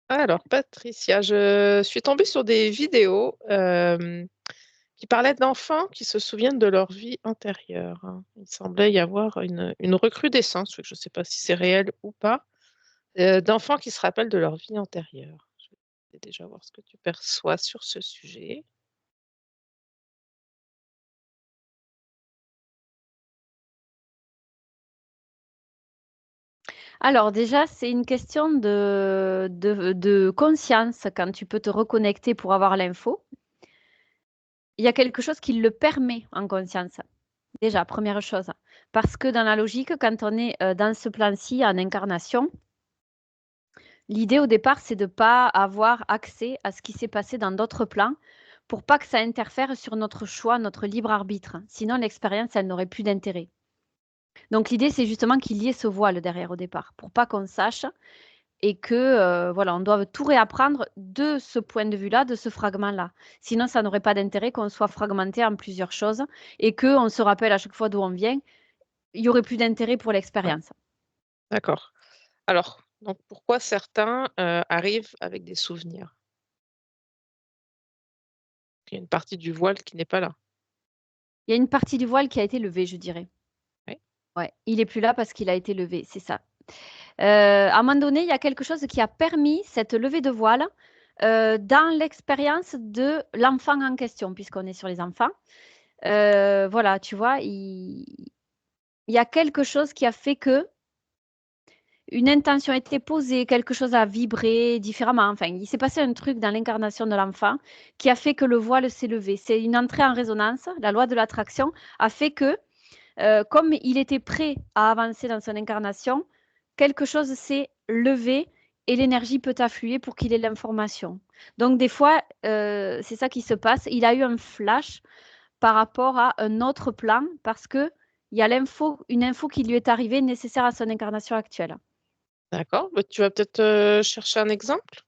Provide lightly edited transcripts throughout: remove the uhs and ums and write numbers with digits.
Alors, Patricia, je suis tombée sur des vidéos qui parlaient d'enfants qui se souviennent de leur vie antérieure, hein. Il semblait y avoir une recrudescence, je ne sais pas si c'est réel ou pas, d'enfants qui se rappellent de leur vie antérieure. Je vais déjà voir ce que tu perçois sur ce sujet. Alors déjà, c'est une question de conscience quand tu peux te reconnecter pour avoir l'info. Il y a quelque chose qui le permet en conscience. Déjà, première chose. Parce que dans la logique, quand on est dans ce plan-ci en incarnation, l'idée au départ, c'est de ne pas avoir accès à ce qui s'est passé dans d'autres plans pour pas que ça interfère sur notre choix, notre libre arbitre. Sinon, l'expérience, elle n'aurait plus d'intérêt. Donc l'idée, c'est justement qu'il y ait ce voile derrière au départ, pour pas qu'on sache et que voilà, on doit tout réapprendre de ce point de vue-là, de ce fragment-là. Sinon, ça n'aurait pas d'intérêt qu'on soit fragmenté en plusieurs choses et qu'on se rappelle à chaque fois d'où on vient. Il y aurait plus d'intérêt pour Ouais, l'expérience. d'accord. Alors, donc pourquoi certains arrivent avec des souvenirs? Il y a une partie du voile qui n'est pas là. Il y a une partie du voile qui a été levée, je dirais. Oui, Ouais, il est plus là parce qu'il a été levé, c'est ça. À un moment donné, il y a quelque chose qui a permis cette levée de voile dans l'expérience de l'enfant en question, puisqu'on est sur les enfants. Voilà, tu vois, il y a quelque chose qui a fait que une intention a été posée, quelque chose a vibré différemment. Enfin, il s'est passé un truc dans l'incarnation de l'enfant qui a fait que le voile s'est levé. C'est une entrée en résonance. La loi de l'attraction a fait que, comme il était prêt à avancer dans son incarnation, quelque chose s'est levé et l'énergie peut affluer pour qu'il ait l'information. Donc, des fois, c'est ça qui se passe. Il a eu un flash par rapport à un autre plan parce que il y a une info qui lui est arrivée nécessaire à son incarnation actuelle. d'accord. Bah, tu vas peut-être chercher un exemple?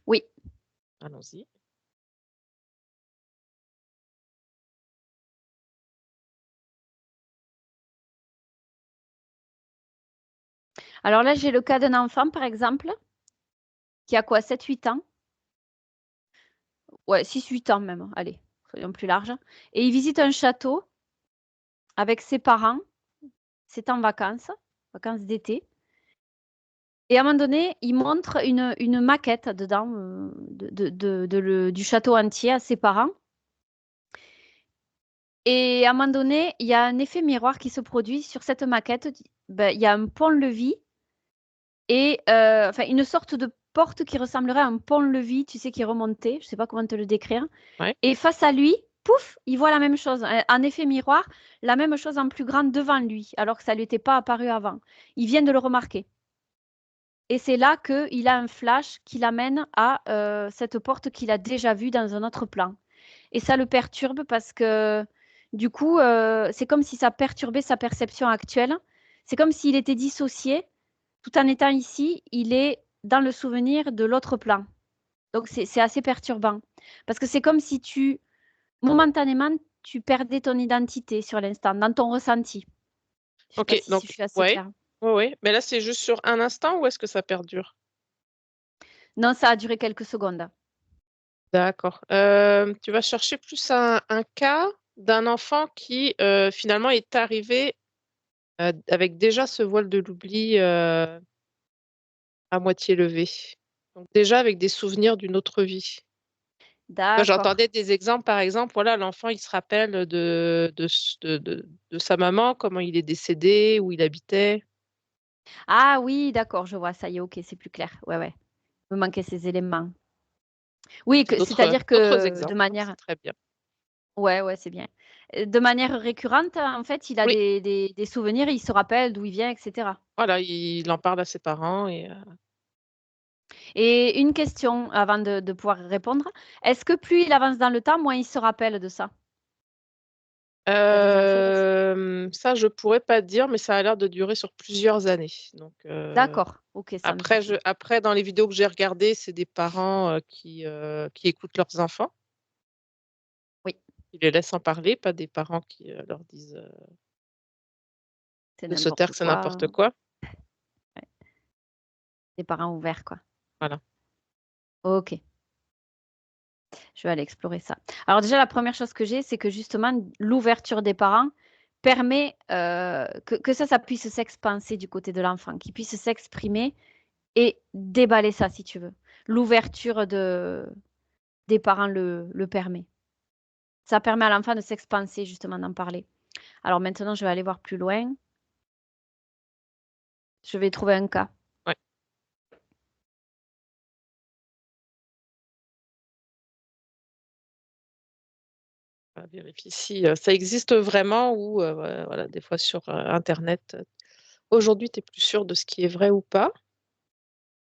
Oui. Allons-y. Alors là, j'ai le cas d'un enfant, par exemple, qui a quoi, 7-8 ans? Ouais, 6-8 ans même, allez, soyons plus larges. Et il visite un château avec ses parents. C'est en vacances, vacances d'été. Et à un moment donné, il montre une maquette dedans du château entier à ses parents. Et à un moment donné, il y a un effet miroir qui se produit sur cette maquette. Ben, il y a un pont-levis et enfin une sorte de porte qui ressemblerait à un pont-levis, tu sais, qui est remonté. Je ne sais pas comment te le décrire. Ouais. Et face à lui, pouf, il voit la même chose. En effet miroir, la même chose en plus grande devant lui, alors que ça ne lui était pas apparu avant. Il vient de le remarquer. Et c'est là qu'il a un flash qui l'amène à cette porte qu'il a déjà vue dans un autre plan. Et ça le perturbe parce que du coup, c'est comme si ça perturbait sa perception actuelle. C'est comme s'il était dissocié. Tout en étant ici, il est dans le souvenir de l'autre plan. Donc c'est assez perturbant. Parce que c'est comme si momentanément, tu perdais ton identité sur l'instant, dans ton ressenti. Je ne sais pas Ok, si donc, je suis assez ouais, claire. ouais, ouais. Mais là, c'est juste sur un instant ou est-ce que ça perdure? Non, ça a duré quelques secondes. D'accord. Tu vas chercher plus un cas d'un enfant qui finalement est arrivé avec déjà ce voile de l'oubli à moitié levé. Donc déjà avec des souvenirs d'une autre vie. D'accord. J'entendais des exemples, par exemple, voilà, l'enfant il se rappelle de sa maman, comment il est décédé, où il habitait. Ah oui, d'accord, je vois, ça y est, ok, c'est plus clair. Ouais, ouais. Il me manquait ces éléments. Oui, J'ai c'est-à-dire d'autres que de exemples, hein, c'est manière. très bien. Ouais, ouais, c'est bien. De manière récurrente, en fait, il a Oui, des souvenirs, il se rappelle d'où il vient, etc. voilà, il en parle à ses parents et Et une question avant de pouvoir répondre. Est-ce que plus il avance dans le temps, moins il se rappelle de ça? Il y a des infos là-dessus? Ça, je pourrais pas te dire, mais ça a l'air de durer sur plusieurs années. Donc, D'accord, ok, ça me suffit. après, dans les vidéos que j'ai regardées, c'est des parents qui écoutent leurs enfants, Oui, qui les laissent en parler, pas des parents qui leur disent c'est de se taire n'importe que c'est quoi. n'importe quoi. Ouais, des parents ouverts, quoi. Voilà. Ok, je vais aller explorer ça. Alors déjà, la première chose que j'ai, c'est que justement, l'ouverture des parents permet que ça puisse s'expanser du côté de l'enfant, qu'il puisse s'exprimer et déballer ça, si tu veux. L'ouverture des parents le permet. Ça permet à l'enfant de s'expanser, justement, d'en parler. Alors maintenant, je vais aller voir plus loin. Je vais trouver un cas. Ouais. On vérifie si ça existe vraiment ou voilà, des fois sur Internet. Aujourd'hui, tu es plus sûr de ce qui est vrai ou pas.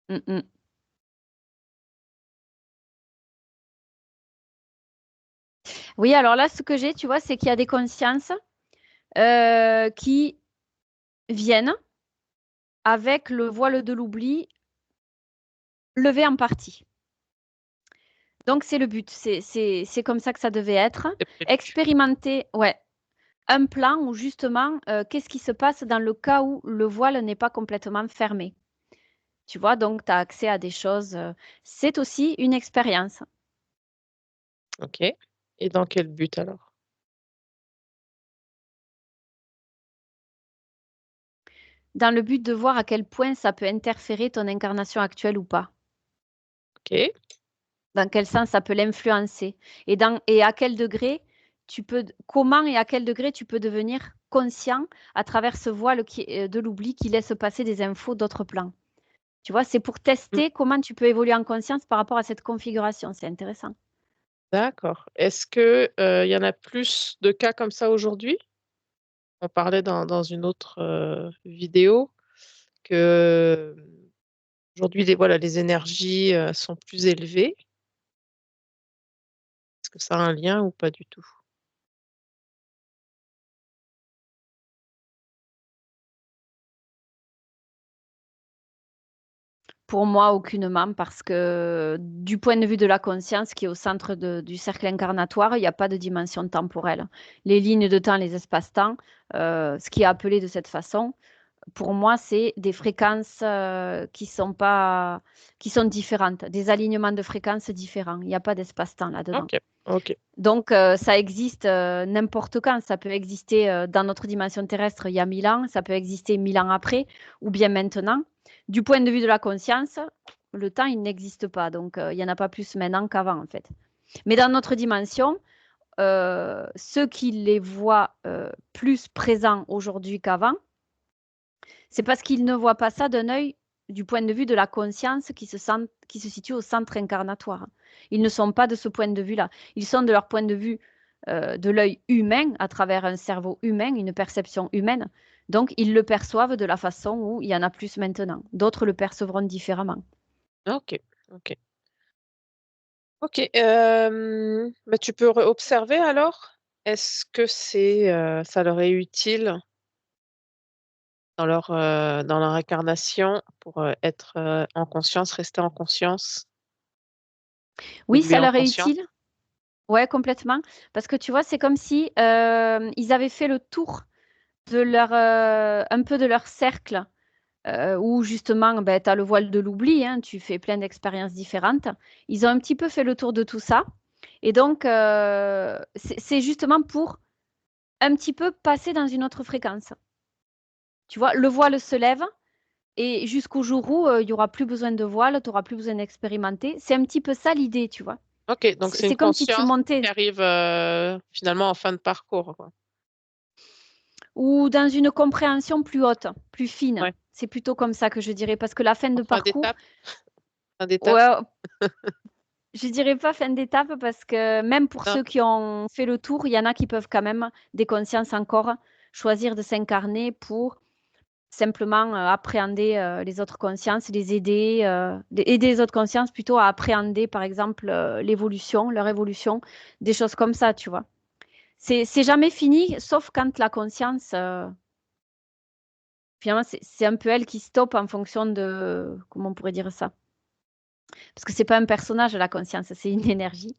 Mm, mm. Oui, alors là, ce que j'ai, tu vois, c'est qu'il y a des consciences qui viennent avec le voile de l'oubli levé en partie. Donc, c'est le but. C'est comme ça que ça devait être. C'est prévu. Expérimenter, ouais, un plan où justement, qu'est-ce qui se passe dans le cas où le voile n'est pas complètement fermé. Tu vois, donc tu as accès à des choses. C'est aussi une expérience. Ok. Et dans quel but alors? Dans le but de voir à quel point ça peut interférer ton incarnation actuelle ou pas. Ok. Dans quel sens ça peut l'influencer et à quel degré comment et à quel degré tu peux devenir conscient à travers ce voile de l'oubli qui laisse passer des infos d'autres plans. Tu vois, c'est pour Mm. tester comment tu peux évoluer en conscience par rapport à cette configuration. C'est intéressant. D'accord. Est-ce que il y en a plus de cas comme ça aujourd'hui? On parlait dans une autre vidéo que aujourd'hui voilà, les énergies sont plus élevées. Est-ce que ça a un lien ou pas du tout? Pour moi, aucunement, parce que du point de vue de la conscience qui est au centre du cercle incarnatoire, il n'y a pas de dimension temporelle. Les lignes de temps, les espaces-temps, ce qui est appelé de cette façon, pour moi, c'est des fréquences qui sont différentes, des alignements de fréquences différents. Il n'y a pas d'espace-temps là-dedans. Ok. Ok. Donc, ça existe n'importe quand. Ça peut exister dans notre dimension terrestre il y a 1000 ans, ça peut exister 1000 ans après, ou bien maintenant. Du point de vue de la conscience, le temps, il n'existe pas. Donc, il n'y en a pas plus maintenant qu'avant, en fait. Mais dans notre dimension, ceux qui les voient plus présents aujourd'hui qu'avant, c'est parce qu'ils ne voient pas ça d'un œil du point de vue de la conscience qui se situe au centre incarnatoire. Ils ne sont pas de ce point de vue-là. Ils sont de leur point de vue de l'œil humain, à travers un cerveau humain, une perception humaine. Donc, ils le perçoivent de la façon où il y en a plus maintenant. D'autres le percevront différemment. Ok. Ok. Ok. Bah, tu peux observer alors. Est-ce que ça leur est utile dans leur incarnation pour être en conscience, rester en conscience, Oui, évoluer ça en leur est conscience? utile. Ouais, complètement. Parce que tu vois, c'est comme si ils avaient fait le tour un peu de leur cercle où justement, ben, tu as le voile de l'oubli, hein, tu fais plein d'expériences différentes. Ils ont un petit peu fait le tour de tout ça. Et donc, c'est justement pour un petit peu passer dans une autre fréquence. Tu vois, le voile se lève et jusqu'au jour où il n'y aura plus besoin de voile, tu n'auras plus besoin d'expérimenter. C'est un petit peu ça l'idée, tu vois. Ok, donc c'est une C'est comme si tu conscience qui montais arrive finalement en fin de parcours, quoi. ou dans une compréhension plus haute, plus fine. Ouais, C'est plutôt comme ça que je dirais, parce que la fin en de fin parcours, d'étape, fin d'étape. ouais, je dirais pas fin d'étape parce que même pour Non, ceux qui ont fait le tour, il y en a qui peuvent quand même, des consciences encore, choisir de s'incarner pour simplement appréhender les autres consciences, aider les autres consciences plutôt à appréhender, par exemple, l'évolution, leur évolution, des choses comme ça, tu vois. C'est jamais fini, sauf quand la conscience, finalement, c'est un peu elle qui stoppe en fonction de, comment on pourrait dire ça? Parce que c'est pas un personnage, la conscience, c'est une énergie.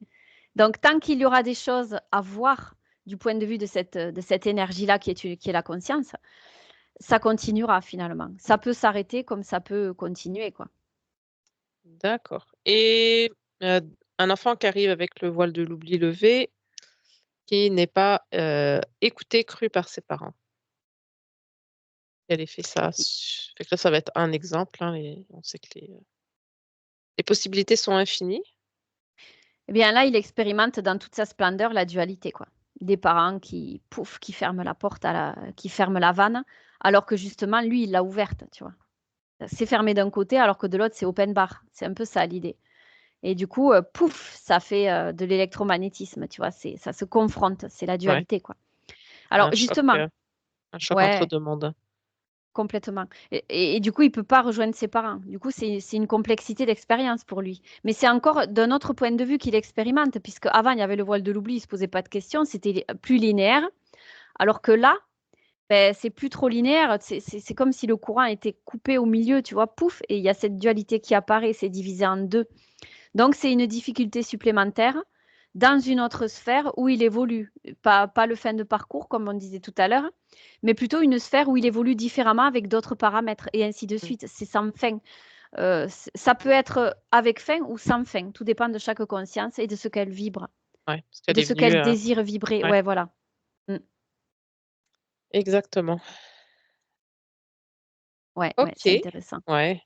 Donc, tant qu'il y aura des choses à voir du point de vue de cette énergie-là qui est la conscience, ça continuera finalement. Ça peut s'arrêter comme ça peut continuer, quoi. D'accord. Et un enfant qui arrive avec le voile de l'oubli levé, qui n'est pas, écouté, cru par ses parents. Quel effet ça a su fait que là, ça va être un exemple, hein, et on sait que les possibilités sont infinies. Eh bien là, il expérimente dans toute sa splendeur la dualité, quoi. Des parents qui, pouf, qui ferment la porte qui ferment la vanne, alors que justement, lui, il l'a ouverte, tu vois. C'est fermé d'un côté, alors que de l'autre, c'est open bar. C'est un peu ça l'idée. Et du coup, pouf, ça fait de l'électromagnétisme, tu vois. Ça se confronte, c'est la Ouais, dualité, quoi. Alors justement, un choc entre ouais, 2 mondes. complètement. Et du coup, il peut pas rejoindre ses parents. Du coup, c'est une complexité d'expérience pour lui. Mais c'est encore d'un autre point de vue qu'il expérimente, puisque avant il y avait le voile de l'oubli, il se posait pas de questions, c'était plus linéaire. Alors que là, ben, c'est plus trop linéaire. C'est comme si le courant était coupé au milieu, tu vois, pouf, et il y a cette dualité qui apparaît, c'est divisé en deux. Donc, c'est une difficulté supplémentaire dans une autre sphère où il évolue. Pas le fin de parcours, comme on disait tout à l'heure, mais plutôt une sphère où il évolue différemment avec d'autres paramètres, et ainsi de Mmh. suite. C'est sans fin. Ça peut être avec fin ou sans fin. Tout dépend de chaque conscience et de ce qu'elle vibre, Ouais, parce qu'elle de est ce venue, qu'elle désire vibrer. ouais, Ouais, voilà. Mm. exactement. Ouais, ouais, OK, c'est intéressant. ouais.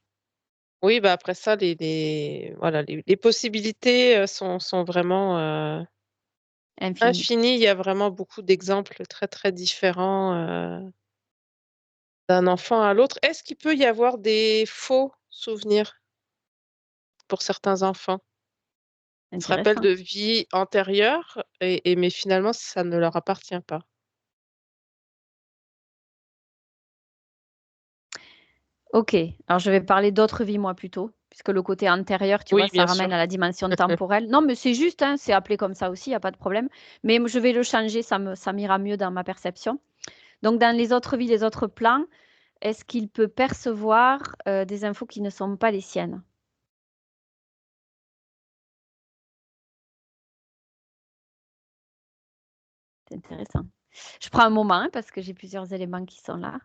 Oui, bah, après ça, voilà, les possibilités, sont vraiment, Infini. infinies. Il y a vraiment beaucoup d'exemples très, très différents, d'un enfant à l'autre. Est-ce qu'il peut y avoir des faux souvenirs pour certains enfants? Ils se rappellent Intéressant. de vies antérieures mais finalement ça ne leur appartient pas. Ok, alors je vais parler d'autres vies, moi, plutôt, puisque le côté antérieur, tu vois, Oui, ça bien ramène sûr. à la dimension temporelle. Non, mais c'est juste, hein, c'est appelé comme ça aussi, il n'y a pas de problème. Mais je vais le changer, ça m'ira mieux dans ma perception. Donc, dans les autres vies, les autres plans, est-ce qu'il peut percevoir des infos qui ne sont pas les siennes? C'est intéressant. Je prends un moment hein, parce que j'ai plusieurs éléments qui sont là.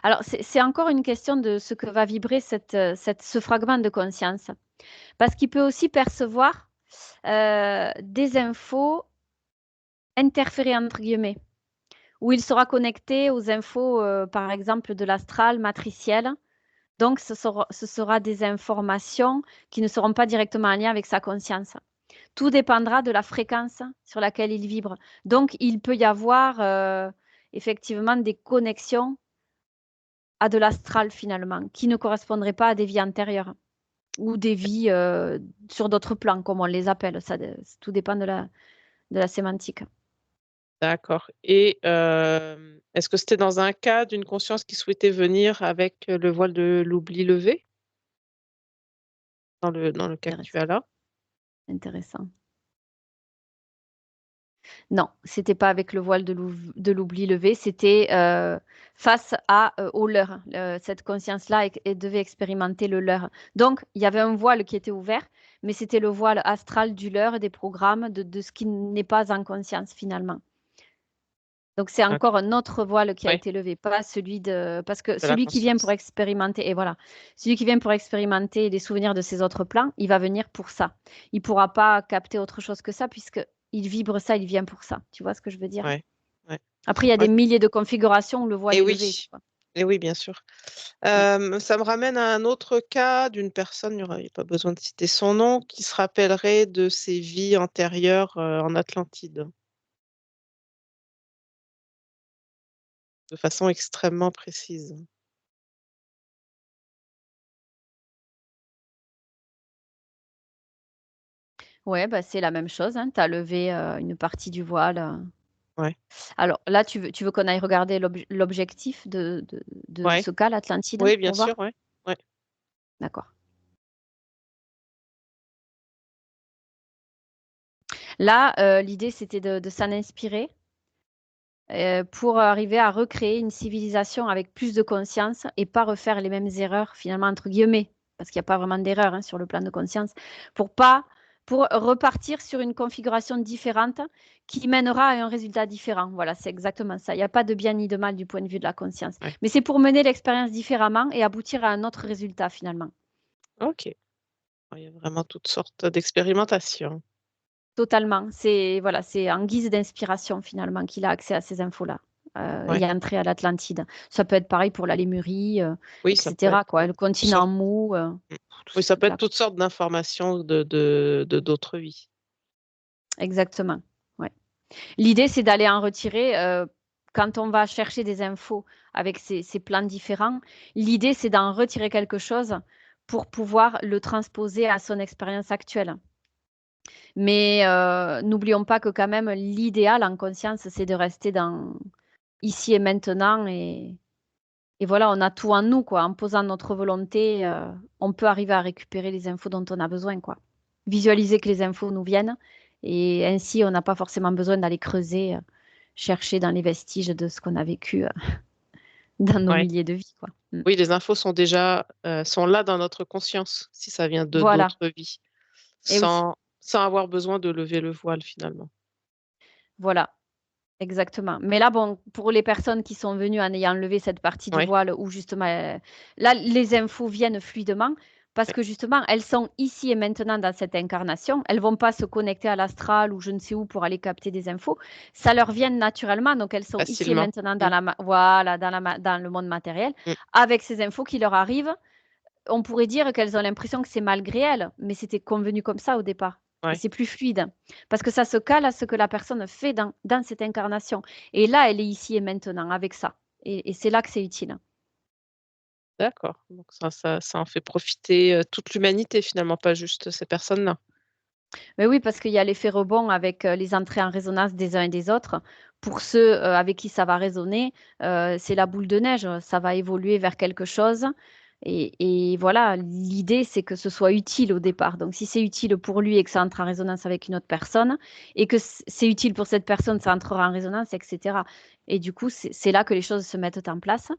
Alors, c'est encore une question de ce que va vibrer ce fragment de conscience. Parce qu'il peut aussi percevoir des infos interférées, entre guillemets, où il sera connecté aux infos, par exemple, de l'astral matriciel. Donc, ce sera des informations qui ne seront pas directement en lien avec sa conscience. Tout dépendra de la fréquence sur laquelle il vibre. Donc, il peut y avoir effectivement des connexions à de l'astral finalement, qui ne correspondraient pas à des vies antérieures ou des vies sur d'autres plans, comme on les appelle. Tout dépend de la sémantique. D'accord, et est-ce que c'était dans un cas d'une conscience qui souhaitait venir avec, le voile de l'oubli levé? Dans le cas que tu Intéressant. as là? Intéressant. Non, c'était pas avec le voile de l'oubli levé, c'était face au leurre. Cette conscience-là devait expérimenter le leurre. Donc, il y avait un voile qui était ouvert, mais c'était le voile astral du leurre, des programmes, de ce qui n'est pas en conscience finalement. Donc, c'est OK, encore un autre voile qui a oui, été levé, pas celui de... Parce que de la celui qui vient pour conscience. expérimenter, et voilà, celui qui vient pour expérimenter les souvenirs de ces autres plans, il va venir pour ça. Il pourra pas capter autre chose que ça, puisque il vibre ça, il vient pour ça. Tu vois ce que je veux dire? Ouais, ouais. Après, il y a des Ouais, milliers de configurations où le voile et est levé, tu oui, vois. et oui, bien sûr. Mm. Ça me ramène à un autre cas d'une personne, il y a pas besoin de citer son nom, qui se rappellerait de ses vies antérieures, en Atlantide, de façon extrêmement précise. Ouais, bah, c'est la même chose, hein. Tu as levé une partie du voile. Ouais, Alors là, tu veux qu'on aille regarder l'objectif de ouais, ce cas, l'Atlantide, oui, bien pour sûr, voir? ouais, ouais. D'accord. Là, l'idée, c'était de s'en inspirer pour arriver à recréer une civilisation avec plus de conscience et pas refaire les mêmes erreurs, finalement, entre guillemets, parce qu'il n'y a pas vraiment d'erreur hein, sur le plan de conscience, pour pas pour repartir sur une configuration différente qui mènera à un résultat différent. Voilà, c'est exactement ça. Il n'y a pas de bien ni de mal du point de vue de la conscience. Ouais. Mais c'est pour mener l'expérience différemment et aboutir à un autre résultat finalement. OK. Il y a vraiment toutes sortes d'expérimentations. Totalement. C'est voilà, c'est en guise d'inspiration finalement qu'il a accès à ces infos-là. Ouais. Il est entré à l'Atlantide. Ça peut être pareil pour la Lémurie, Oui, et ça peut cetera être, quoi. Le toutes sortes continent mou, mmh. Oui, ça peut être la toutes sortes d'informations de d'autres vies. exactement, ouais. L'idée, c'est d'aller en retirer, quand on va chercher des infos avec ces plans différents, l'idée, c'est d'en retirer quelque chose pour pouvoir le transposer à son expérience actuelle. Mais n'oublions pas que quand même l'idéal en conscience, c'est de rester dans ici et maintenant et voilà, on a tout en nous, quoi. En posant notre volonté, on peut arriver à récupérer les infos dont on a besoin, quoi. Visualiser que les infos nous viennent et ainsi on n'a pas forcément besoin d'aller creuser, chercher dans les vestiges de ce qu'on a vécu, dans nos Ouais. milliers de vies, quoi. Oui, les infos sont déjà, sont là dans notre conscience, si ça vient de Voilà, d'autres vies, et oui, sans avoir besoin de lever le voile finalement. voilà. Exactement. Mais là, bon, pour les personnes qui sont venues en ayant levé cette partie du Ouais, voile où justement, là, les infos viennent fluidement parce ouais. que justement, elles sont ici et maintenant dans cette incarnation. Elles vont pas se connecter à l'astral ou je ne sais où pour aller capter des infos. Ça leur vient naturellement, donc elles sont ici et Facilement. maintenant Mmh, voilà, dans le monde matériel. mmh. Avec ces infos qui leur arrivent, on pourrait dire qu'elles ont l'impression que c'est malgré elles, mais c'était convenu comme ça au départ. Et Ouais, c'est plus fluide, parce que ça se cale à ce que la personne fait dans cette incarnation. Et là, elle est ici et maintenant avec ça. Et c'est là que c'est utile. d'accord. Donc ça en fait profiter, toute l'humanité finalement, pas juste ces personnes-là. Mais oui, parce qu'il y a l'effet rebond avec les entrées en résonance des uns et des autres. Pour ceux avec qui ça va résonner, c'est la boule de neige, ça va évoluer vers quelque chose. Et voilà, l'idée, c'est que ce soit utile au départ. Donc, si c'est utile pour lui et que ça entre en résonance avec une autre personne, et que c'est utile pour cette personne, ça entrera en résonance, etc. Et du coup, c'est là que les choses se mettent en place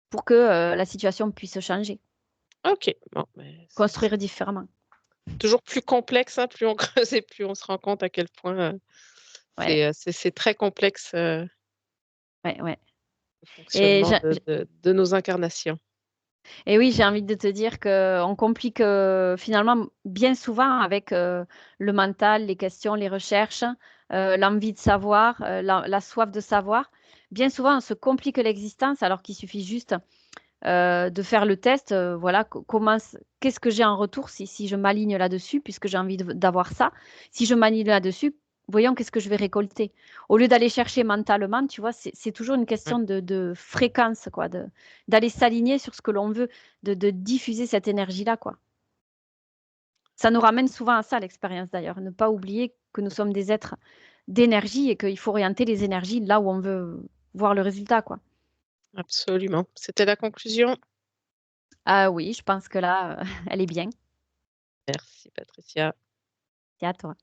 pour que la situation puisse changer, OK, bon, mais c'est construire différemment. toujours plus complexe, hein, plus on creuse et plus on se rend compte à quel point, Ouais, c'est très complexe, ouais, ouais. le Et fonctionnement de nos incarnations. Et oui, j'ai envie de te dire qu'on complique, finalement bien souvent avec, le mental, les questions, les recherches, l'envie de savoir, la soif de savoir. Bien souvent, on se complique l'existence alors qu'il suffit juste, de faire le test, voilà, qu'est-ce que j'ai en retour si je m'aligne là-dessus puisque j'ai envie d'avoir ça? Si je m'aligne là-dessus, voyons qu'est-ce que je vais récolter? Au lieu d'aller chercher mentalement, tu vois? C'est toujours une Ouais, question de fréquence, quoi, d'aller s'aligner sur ce que l'on veut, de diffuser cette énergie-là, quoi. Ça nous ramène souvent à ça l'expérience d'ailleurs, ne pas oublier que nous sommes des êtres d'énergie et qu'il faut orienter les énergies là où on veut voir le résultat, quoi. absolument. C'était la conclusion? Ah oui, je pense que là, elle est bien. Merci Patricia. C'est à toi.